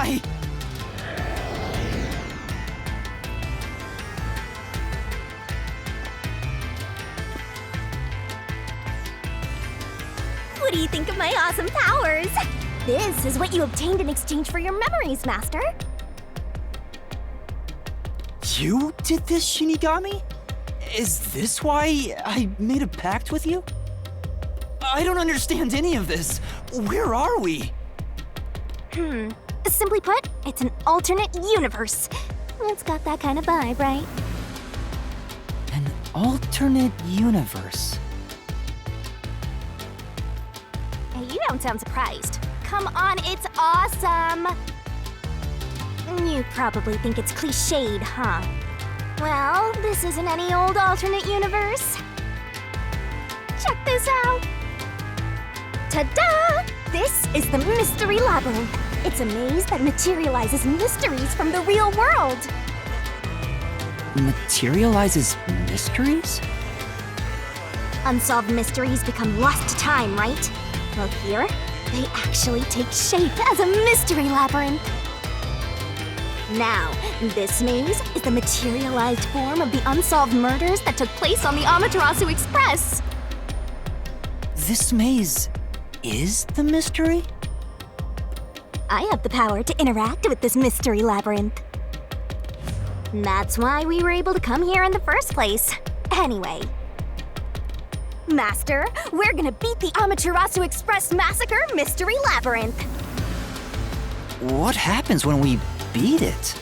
I? What do you think of my awesome powers? This is what you obtained in exchange for your memories, Master. You did this, Shinigami? Is this why I made a pact with you? I don't understand any of this. Where are we? Simply put, it's an alternate universe. It's got that kind of vibe, right? An alternate universe. Hey, you don't sound surprised. Come on, it's awesome! You probably think it's cliched, huh? Well, this isn't any old alternate universe. Check this out! Ta-da! This is the Mystery Labyrinth. It's a maze that materializes mysteries from the real world. Materializes mysteries? Unsolved mysteries become lost to time, right? Well, here, they actually take shape as a mystery labyrinth. Now, this maze is the materialized form of the unsolved murders that took place on the Amaterasu Express. This maze is the mystery? I have the power to interact with this mystery labyrinth. That's why we were able to come here in the first place. Anyway, Master, we're gonna beat the Amaterasu Express Massacre Mystery Labyrinth. What happens when we beat it?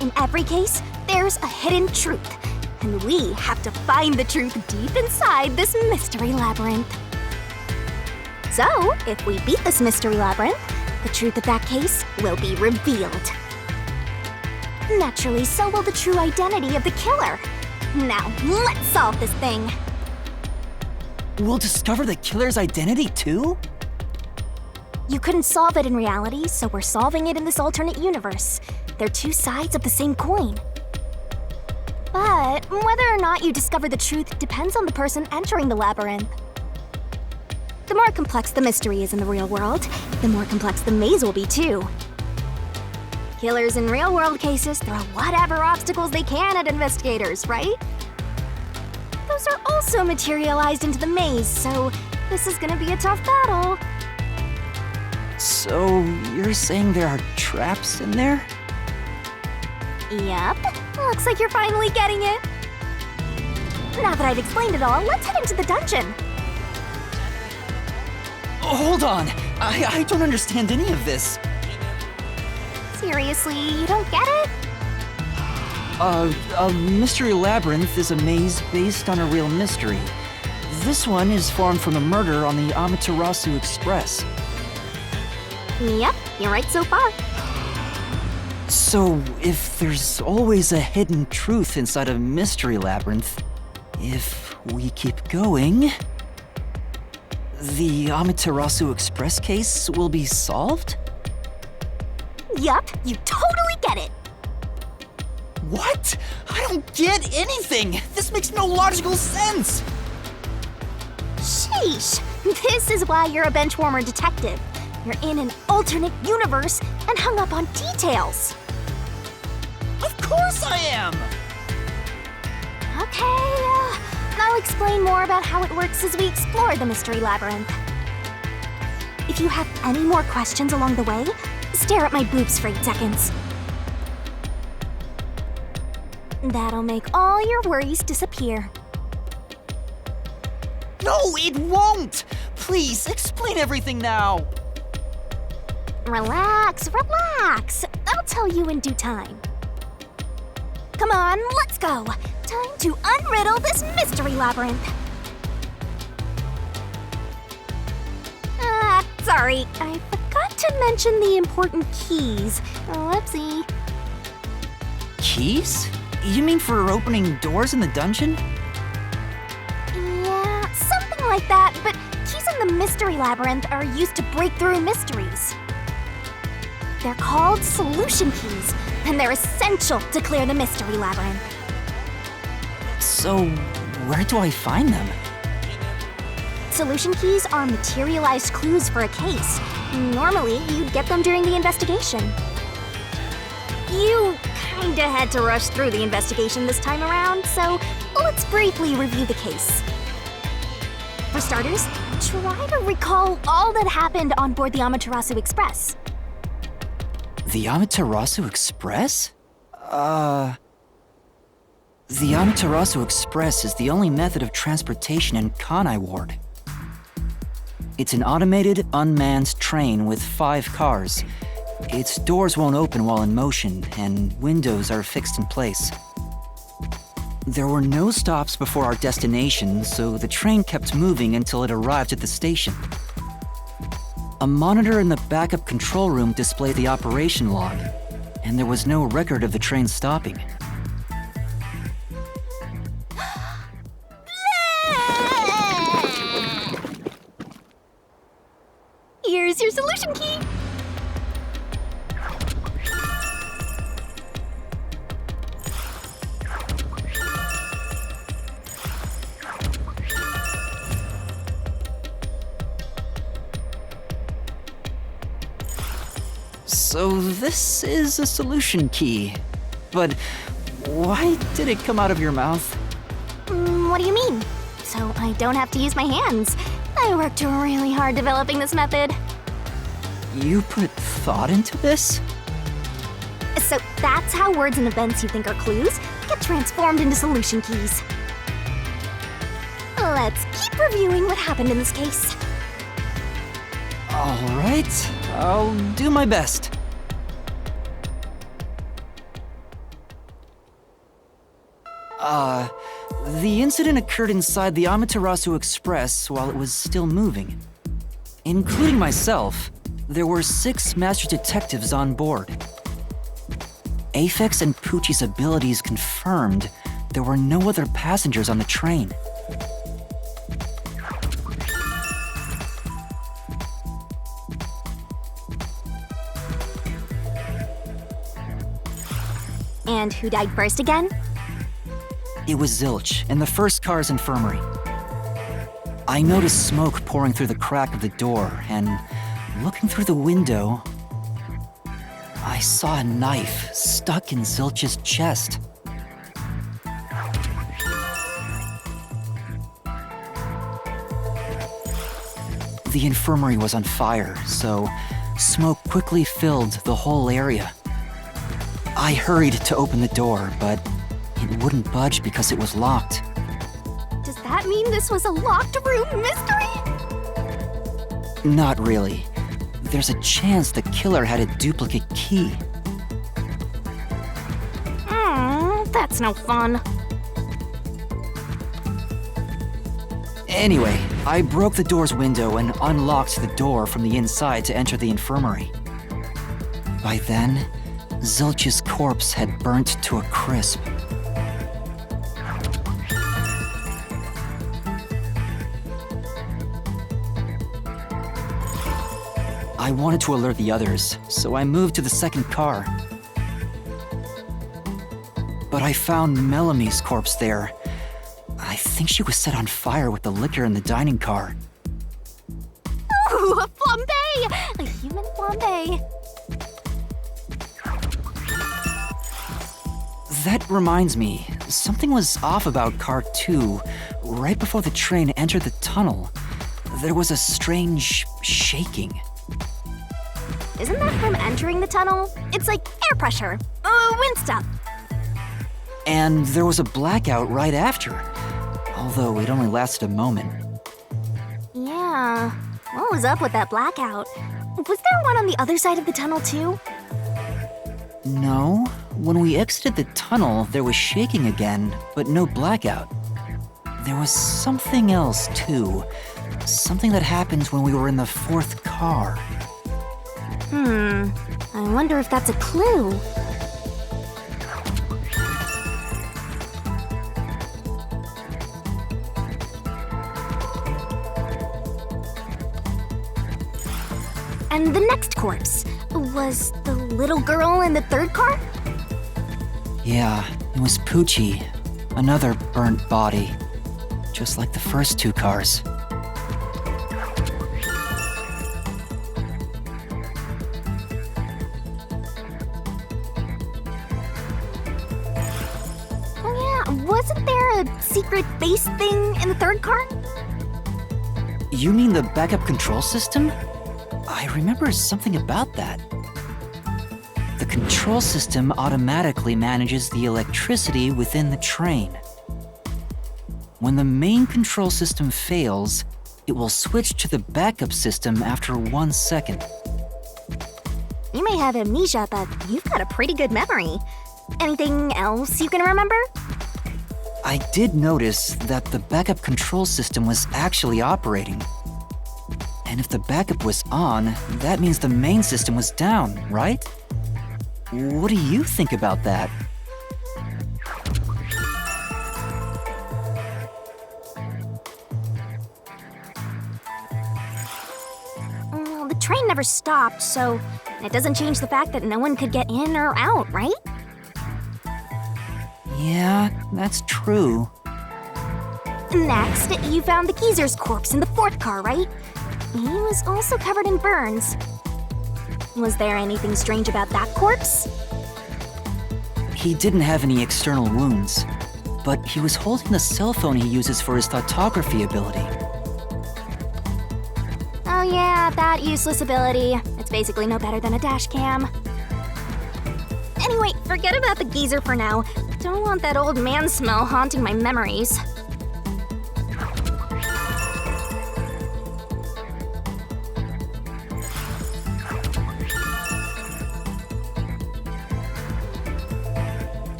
In every case, there's a hidden truth, and we have to find the truth deep inside this mystery labyrinth. So, if we beat this mystery labyrinth, the truth of that case will be revealed. Naturally, so will the true identity of the killer. Now, let's solve this thing. We'll discover the killer's identity too? You couldn't solve it in reality, so we're solving it in this alternate universe. They're two sides of the same coin. But whether or not you discover the truth depends on the person entering the labyrinth. The more complex the mystery is in the real world, the more complex the maze will be too. Killers in real-world cases throw whatever obstacles they can at investigators, right? Those are also materialized into the maze, so this is gonna be a tough battle. So, you're saying there are traps in there? Yep, looks like you're finally getting it. Now that I've explained it all, let's head into the dungeon. Hold on! I don't understand any of this. Seriously, you don't get it? A Mystery Labyrinth is a maze based on a real mystery. This one is formed from a murder on the Amaterasu Express. Yep, you're right so far. So, if there's always a hidden truth inside a Mystery Labyrinth, if we keep going, the Amaterasu Express case will be solved? Yup, you totally get it. What? I don't get anything! This makes no logical sense! Sheesh, this is why you're a benchwarmer detective. You're in an alternate universe and hung up on details. Of course I am! Okay, I'll explain more about how it works as we explore the Mystery Labyrinth. If you have any more questions along the way, stare at my boobs for 8 seconds. That'll make all your worries disappear. No, it won't! Please, explain everything now! Relax, relax. I'll tell you in due time. Come on, let's go. Time to unriddle this mystery labyrinth. Sorry, I forgot to mention the important keys. Whoopsie. Keys? You mean for opening doors in the dungeon? Yeah, something like that, but keys in the mystery labyrinth are used to break through mysteries. They're called solution keys, and they're essential to clear the mystery labyrinth. So, where do I find them? Solution keys are materialized clues for a case. Normally, you'd get them during the investigation. You kinda had to rush through the investigation this time around, so let's briefly review the case. For starters, try to recall all that happened on board the Amaterasu Express. The Amaterasu Express? The Amaterasu Express is the only method of transportation in Kanai Ward. It's an automated, unmanned train with 5 cars. Its doors won't open while in motion, and windows are fixed in place. There were no stops before our destination, so the train kept moving until it arrived at the station. A monitor in the backup control room displayed the operation log, and there was no record of the train stopping. Here's your solution key! So this is a solution key. But why did it come out of your mouth? What do you mean? So I don't have to use my hands. I worked really hard developing this method. You put thought into this? So that's how words and events you think are clues get transformed into solution keys. Let's keep reviewing what happened in this case. All right, I'll do my best. The incident occurred inside the Amaterasu Express while it was still moving. Including myself, there were 6 master detectives on board. Aphex and Poochie's abilities confirmed there were no other passengers on the train. And who died first again? It was Zilch in the first car's infirmary. I noticed smoke pouring through the crack of the door, and looking through the window, I saw a knife stuck in Zilch's chest. The infirmary was on fire, so smoke quickly filled the whole area. I hurried to open the door, but it wouldn't budge because it was locked. Does that mean this was a locked room mystery? Not really. There's a chance the killer had a duplicate key. That's no fun. Anyway, I broke the door's window and unlocked the door from the inside to enter the infirmary. By then, Zilch's corpse had burnt to a crisp. I wanted to alert the others, so I moved to the second car. But I found Melamie's corpse there. I think she was set on fire with the liquor in the dining car. Ooh, a flambe! A human flambe. That reminds me, something was off about car 2. Right before the train entered the tunnel, there was a strange shaking. Isn't that from entering the tunnel? It's like air pressure. Wind stuff. And there was a blackout right after, although it only lasted a moment. Yeah. What was up with that blackout? Was there one on the other side of the tunnel too? No, when we exited the tunnel, there was shaking again, but no blackout. There was something else too. Something that happened when we were in the 4th car. I wonder if that's a clue. And the next corpse was the little girl in the 3rd car? Yeah, it was Poochie, another burnt body, just like the first 2 cars. a secret base thing in the third car? You mean the backup control system? I remember something about that. The control system automatically manages the electricity within the train. When the main control system fails, it will switch to the backup system after 1 second. You may have amnesia, but you've got a pretty good memory. Anything else you can remember? I did notice that the backup control system was actually operating. And if the backup was on, that means the main system was down, right? What do you think about that? Well, the train never stopped, so it doesn't change the fact that no one could get in or out, right? Yeah, that's true. Next, you found the geezer's corpse in the fourth car, right? He was also covered in burns. Was there anything strange about that corpse? He didn't have any external wounds, but he was holding the cell phone he uses for his photography ability. Oh yeah, that useless ability. It's basically no better than a dash cam. Anyway, forget about the geezer for now. Don't want that old man smell haunting my memories.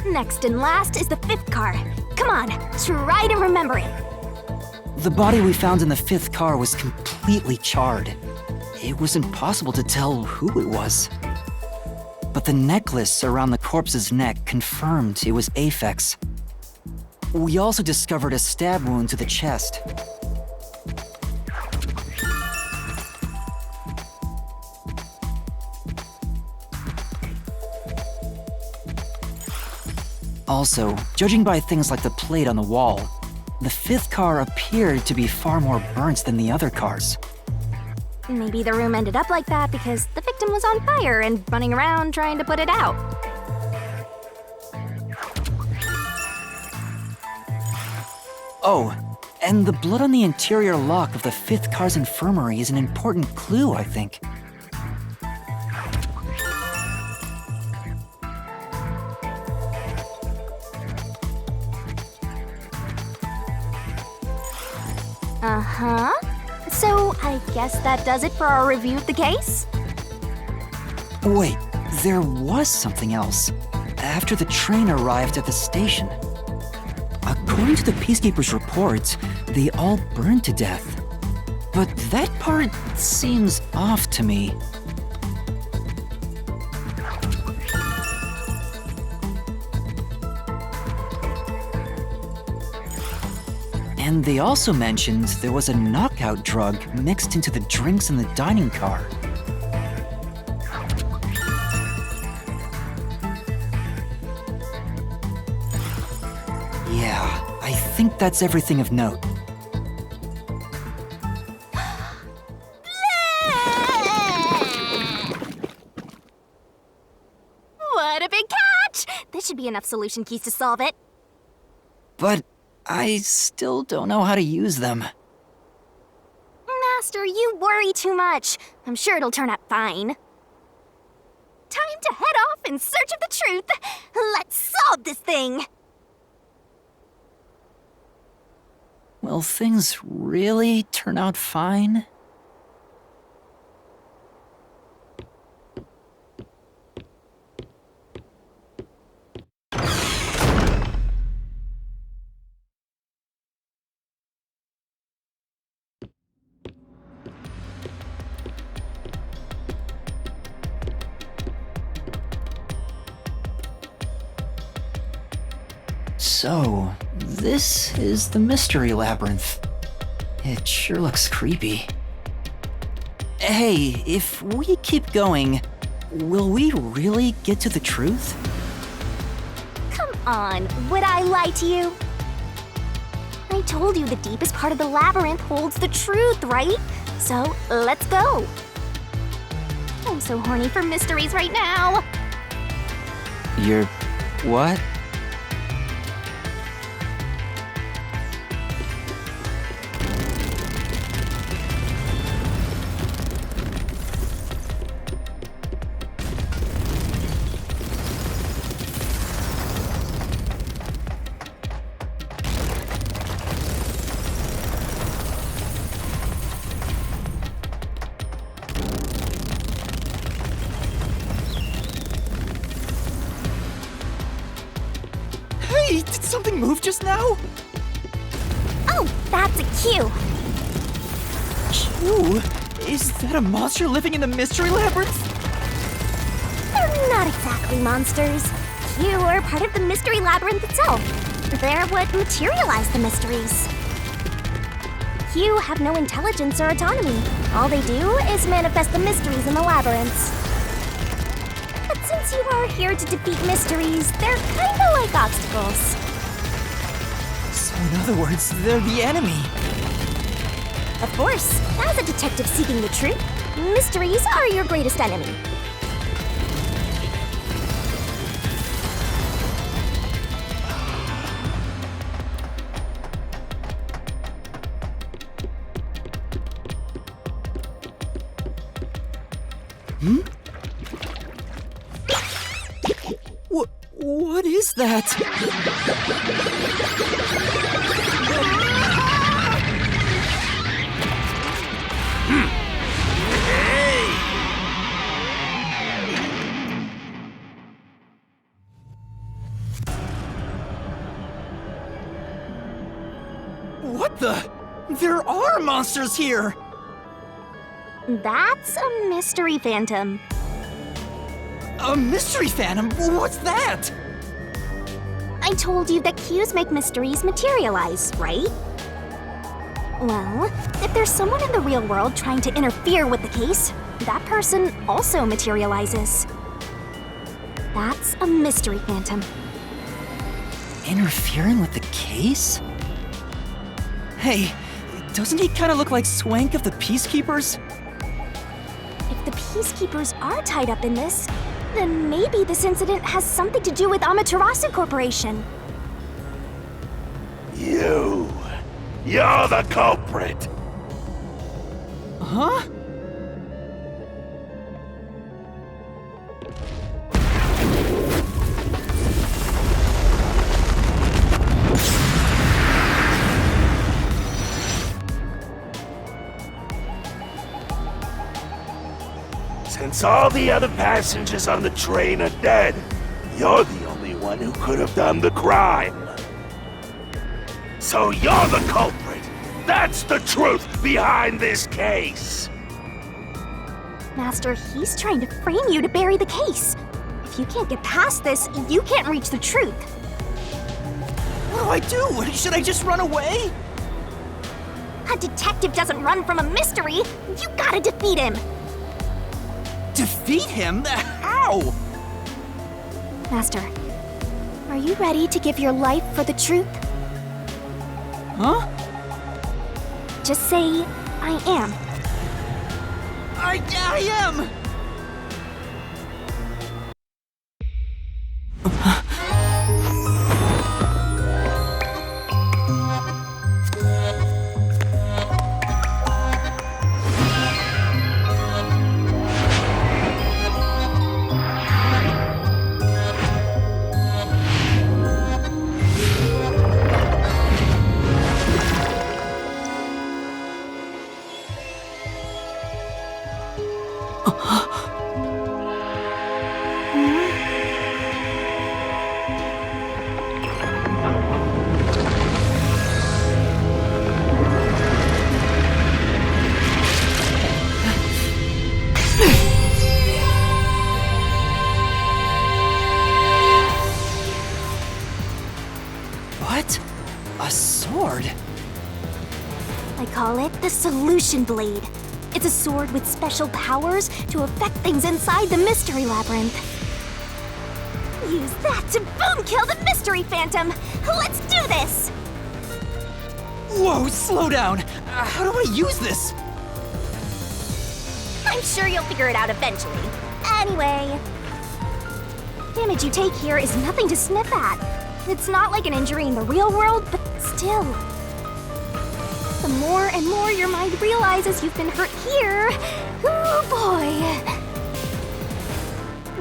Next and last is the fifth car. Come on, try to remember it. The body we found in the fifth car was completely charred. It was impossible to tell who it was. But the necklace around the corpse's neck confirmed it was Aphex. We also discovered a stab wound to the chest. Also, judging by things like the plate on the wall, the fifth car appeared to be far more burnt than the other cars. Maybe the room ended up like that because the victim was on fire and running around trying to put it out. Oh, and the blood on the interior lock of the fifth car's infirmary is an important clue, I think. Uh-huh. So, I guess that does it for our review of the case? Wait, there was something else. After the train arrived at the station. According to the Peacekeepers' reports, they all burned to death. But that part seems off to me. And they also mentioned there was a knockout drug mixed into the drinks in the dining car. Yeah, I think that's everything of note. What a big catch! This should be enough solution keys to solve it. But I still don't know how to use them. Master, you worry too much. I'm sure it'll turn out fine. Time to head off in search of the truth. Let's solve this thing. Will things really turn out fine? So, this is the Mystery Labyrinth. It sure looks creepy. Hey, if we keep going, will we really get to the truth? Come on, would I lie to you? I told you the deepest part of the labyrinth holds the truth, right? So, let's go. I'm so horny for mysteries right now. You're What? Hey, did something move just now? Oh, that's a cue. Q? Is that a monster living in the Mystery Labyrinth? They're not exactly monsters. You are part of the Mystery Labyrinth itself. They're what materialize the mysteries. You have no intelligence or autonomy. All they do is manifest the mysteries in the labyrinths. But since you are here to defeat mysteries, they're kinda like obstacles. So in other words, they're the enemy. Of course, as a detective seeking the truth, mysteries are your greatest enemy. What is that? What the? There are monsters here! That's a mystery phantom. A mystery phantom? What's that? I told you that cues make mysteries materialize, right? Well, if there's someone in the real world trying to interfere with the case, that person also materializes. That's a mystery phantom. Interfering with the case? Hey, doesn't he kind of look like Swank of the Peacekeepers? If the Peacekeepers are tied up in this, then maybe this incident has something to do with Amaterasu Corporation. You're the culprit! Huh? Since all the other passengers on the train are dead, you're the only one who could have done the crime. So you're the culprit! That's the truth behind this case! Master, he's trying to frame you to bury the case. If you can't get past this, you can't reach the truth. What do I do? Should I just run away? A detective doesn't run from a mystery. You gotta defeat him. Defeat him? How? Master, are you ready to give your life for the truth? Huh? Just say, I am. I am! What? A sword? I call it the Solution Blade. It's a sword with special powers to affect things inside the Mystery Labyrinth. Use that to boom kill the Mystery Phantom! Let's do this! Whoa, slow down! How do I use this? I'm sure you'll figure it out eventually. Anyway, Damage you take here is nothing to sniff at. It's not like an injury in the real world, but still. The more and more your mind realizes you've been hurt here, oh boy.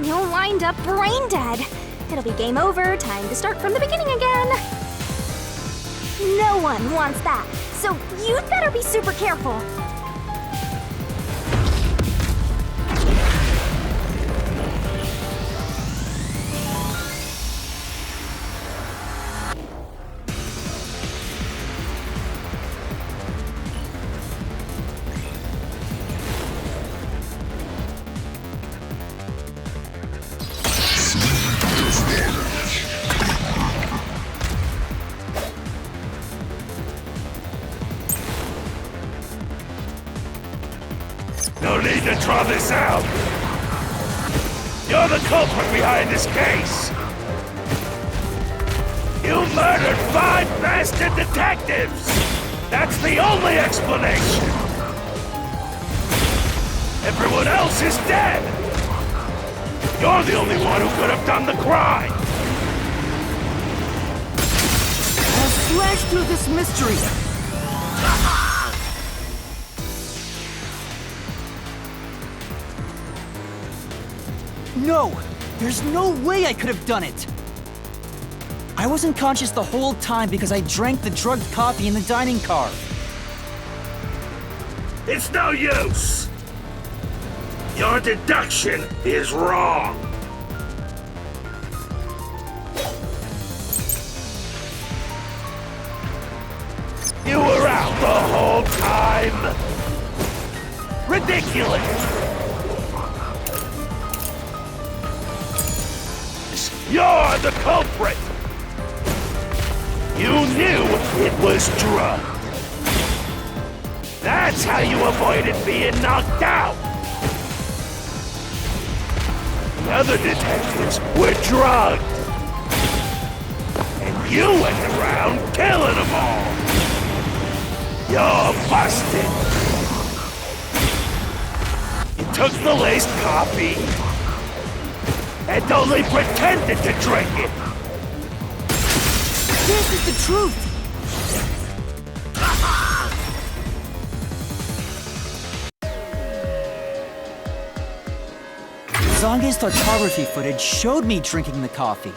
You'll wind up brain dead. It'll be game over, time to start from the beginning again. No one wants that, so you'd better be super careful. No need to draw this out. You're the culprit behind this case. You murdered 5 bastard detectives. That's the only explanation. Everyone else is dead. You're the only one who could have done the crime. I'll slash through this mystery! No! There's no way I could have done it! I wasn't conscious the whole time because I drank the drugged coffee in the dining car. It's no use. Your deduction is wrong. You were out the whole time. Ridiculous. You're the culprit! You knew it was drugged. That's how you avoided being knocked out! The other detectives were drugged. And you went around killing them all! You're busted! You took the laced coffee and only pretended to drink it! This is the truth! Zange's photography footage showed me drinking the coffee.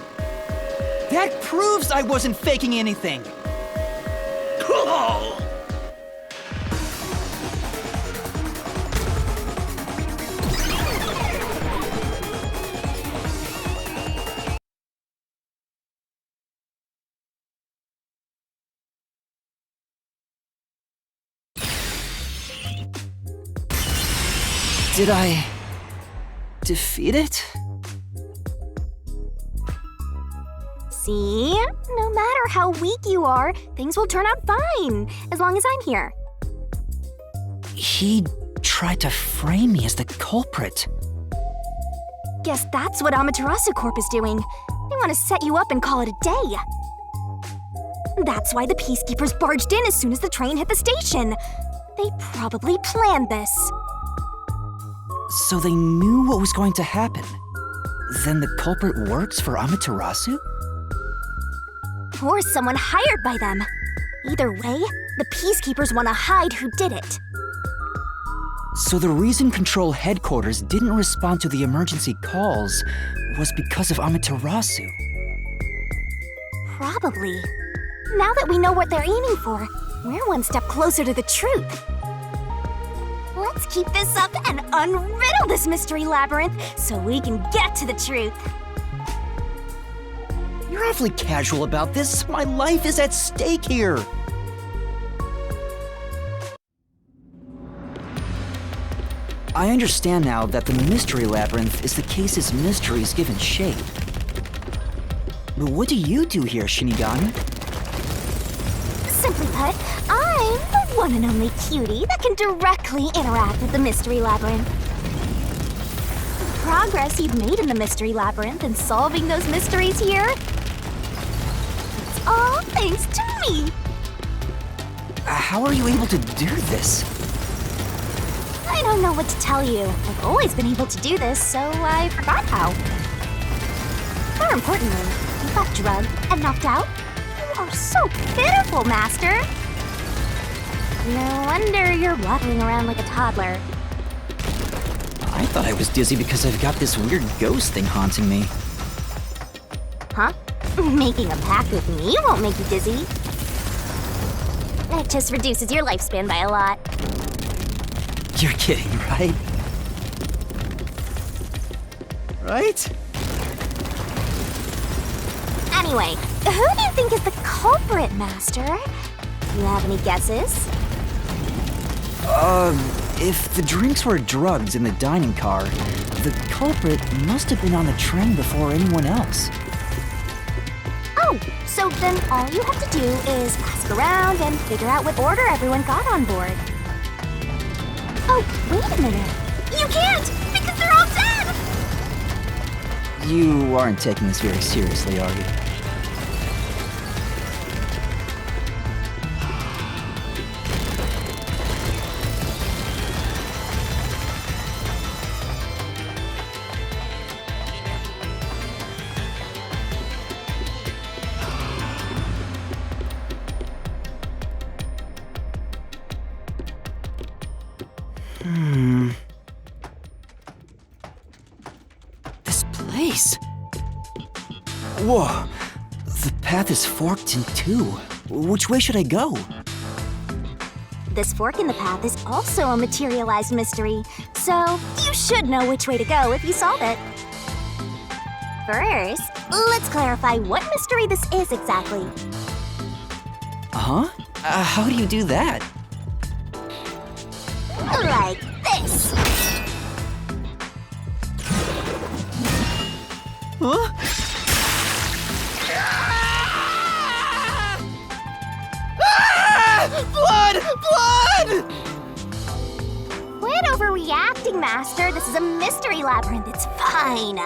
That proves I wasn't faking anything! Cool! Did I defeat it? See? No matter how weak you are, things will turn out fine, as long as I'm here. He tried to frame me as the culprit. Guess that's what Amaterasu Corp is doing. They want to set you up and call it a day. That's why the Peacekeepers barged in as soon as the train hit the station. They probably planned this. So they knew what was going to happen. Then the culprit works for Amaterasu? Or someone hired by them. Either way, the Peacekeepers want to hide who did it. So the reason Control Headquarters didn't respond to the emergency calls was because of Amaterasu. Probably. Now that we know what they're aiming for, we're one step closer to the truth. Let's keep this up and unriddle this Mystery Labyrinth so we can get to the truth. You're awfully casual about this. My life is at stake here. I understand now that the Mystery Labyrinth is the case's mysteries given shape. But what do you do here, Shinigami? Simply put, I'm the one and only cutie that can directly interact with the Mystery Labyrinth. The progress you've made in the Mystery Labyrinth and solving those mysteries here, it's all thanks to me. How are you able to do this? I don't know what to tell you. I've always been able to do this, so I forgot how. More importantly, you got drugged and knocked out? You are so pitiful, Master! No wonder you're waddling around like a toddler. I thought I was dizzy because I've got this weird ghost thing haunting me. Huh? Making a pact with me won't make you dizzy. It just reduces your lifespan by a lot. You're kidding, right? Right? Anyway, who do you think is the culprit, Master? You have any guesses? If the drinks were drugs in the dining car, the culprit must have been on the train before anyone else. Oh, so then all you have to do is ask around and figure out what order everyone got on board. Oh, wait a minute. You can't, because they're all dead! You aren't taking this very seriously, are you? This place. Whoa. The path is forked in two. Which way should I go? This fork in the path is also a materialized mystery, so you should know which way to go if you solve it. First, let's clarify what mystery this is exactly. Huh? How do you do that? Like this. Huh? Blood! Blood! Quit overreacting, Master. This is a mystery labyrinth. It's fine.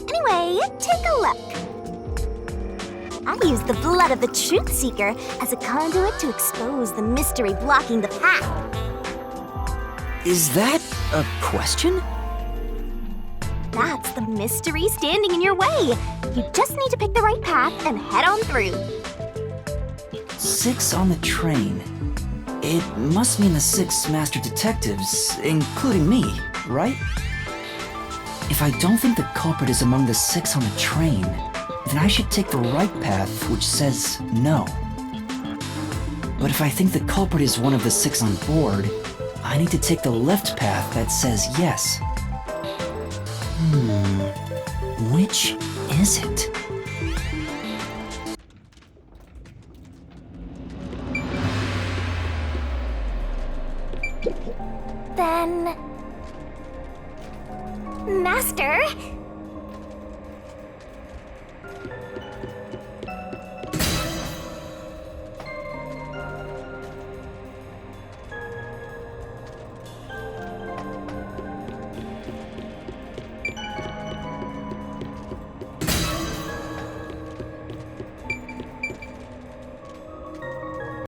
Anyway, take a look. I used the blood of the Truth Seeker as a conduit to expose the mystery blocking the path. Is that a question? That's the mystery standing in your way. You just need to pick the right path and head on through. 6 on the train. It must mean the 6 master detectives, including me, right? If I don't think the culprit is among the 6 on the train, then I should take the right path, which says no. But if I think the culprit is one of the 6 on board, I need to take the left path that says yes. Which is it? Then... Master,